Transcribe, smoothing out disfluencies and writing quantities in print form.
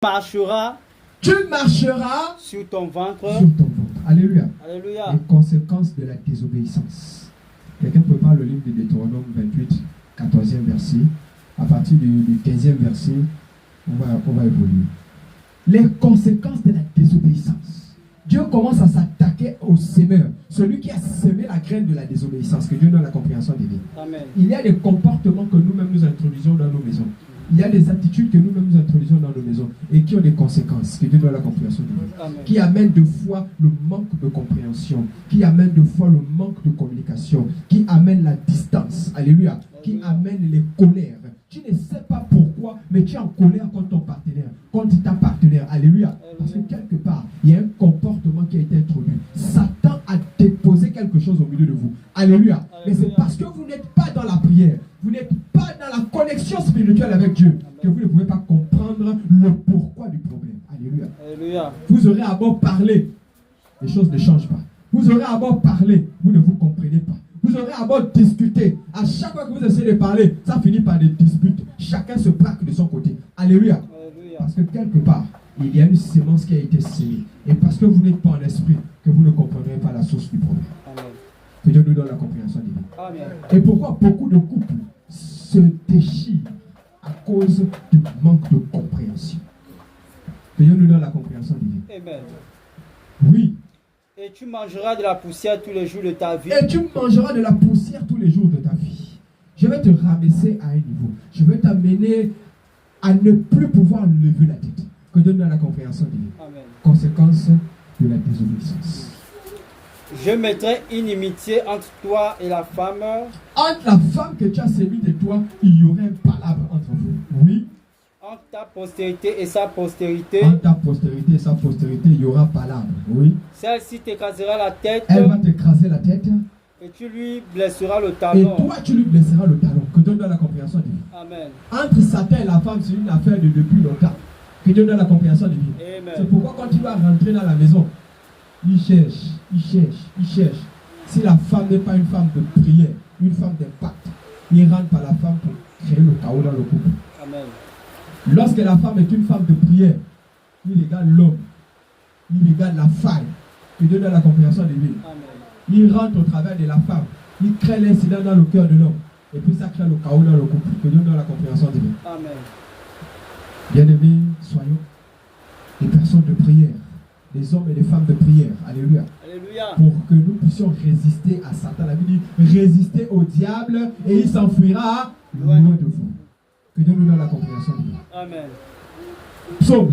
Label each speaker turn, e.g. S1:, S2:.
S1: Tu marcheras
S2: sur ton ventre.
S1: Alléluia.
S2: Alléluia.
S1: Les conséquences de la désobéissance. Quelqu'un prépare le livre de Deutéronome 28, 14e verset. À partir du 15e verset, on va évoluer. Les conséquences de la désobéissance. Dieu commence à s'attaquer au semeur, celui qui a semé la graine de la désobéissance, que Dieu donne la compréhension divine.
S2: Amen.
S1: Il y a des comportements que nous-mêmes nous introduisons dans nos maisons. Il y a des attitudes que nous-mêmes nous introduisons dans nos maisons et qui ont des conséquences, que Dieu donne la compréhension divine.
S2: Amen.
S1: Qui amènent de fois le manque de compréhension, qui amènent de fois le manque de communication, qui amènent la distance, alléluia, qui amènent les colères. Tu ne sais pas pourquoi, mais tu es en colère contre ton partenaire, contre ta partenaire, alléluia. Parce que quelque part, il y a un comportement qui a été introduit. Satan a déposé quelque chose au milieu de vous, alléluia. Mais c'est parce que vous n'êtes pas dans la prière, vous n'êtes pas dans la connexion spirituelle avec Dieu, que vous ne pouvez pas comprendre le pourquoi du problème, alléluia.
S2: Alléluia.
S1: Vous aurez à beau parler, les choses ne changent pas. Vous aurez à beau parler, vous ne vous comprenez pas. Vous aurez à beau discuter. À chaque fois que vous essayez de parler, ça finit par des disputes. Chacun se braque de son côté. Alléluia.
S2: Alléluia.
S1: Parce que quelque part, il y a une sémence qui a été sémée. Et parce que vous n'êtes pas en esprit, que vous ne comprendrez pas la source du problème.
S2: Amen.
S1: Que Dieu nous donne la compréhension divine.
S2: Amen.
S1: Et pourquoi beaucoup de couples se déchirent à cause du manque de compréhension. Que Dieu nous donne la compréhension divine.
S2: Amen.
S1: Oui.
S2: Et tu mangeras de la poussière tous les jours de ta vie.
S1: Et tu mangeras de la poussière tous les jours de ta vie. Je vais te rabaisser à un niveau. Je vais t'amener à ne plus pouvoir lever la tête. Que Dieu nous donne la compréhension divine.
S2: Amen.
S1: Conséquence de la désobéissance.
S2: Je mettrai inimitié entre toi et la femme.
S1: Entre la femme que tu as sémie de toi, il y aurait un palabre entre vous. Oui.
S2: Entre ta postérité et sa postérité.
S1: Entre ta postérité et sa postérité, il y aura palabre. Oui.
S2: Celle-ci t'écrasera la tête.
S1: Elle va t'écraser la tête.
S2: Et tu lui blesseras le
S1: Et
S2: talon.
S1: toi, tu lui blesseras le talon. Que Dieu donne la compréhension divine.
S2: Amen.
S1: Entre Satan et la femme, c'est une affaire de depuis longtemps. Que Dieu donne la compréhension divine.
S2: Amen.
S1: C'est pourquoi quand il va rentrer dans la maison, il cherche. Si la femme n'est pas une femme de prière, une femme d'impact, il rentre par la femme pour créer le chaos dans le couple.
S2: Amen.
S1: Lorsque la femme est une femme de prière, il regarde l'homme, il regarde la faille. Que Dieu donne la compréhension divine.
S2: Amen.
S1: Il rentre au travers de la femme, il crée l'incident dans le cœur de l'homme. Et puis ça crée le chaos dans le couple. Que Dieu donne la compréhension divine.
S2: Amen.
S1: Bien-aimés, soyons des personnes de prière, des hommes et des femmes de prière. Alléluia.
S2: Alléluia.
S1: Pour que nous puissions résister à Satan. La Bible dit résister au diable et il s'enfuira loin de vous. Que Dieu nous donne la compréhension divine.
S2: Amen.
S1: Psaume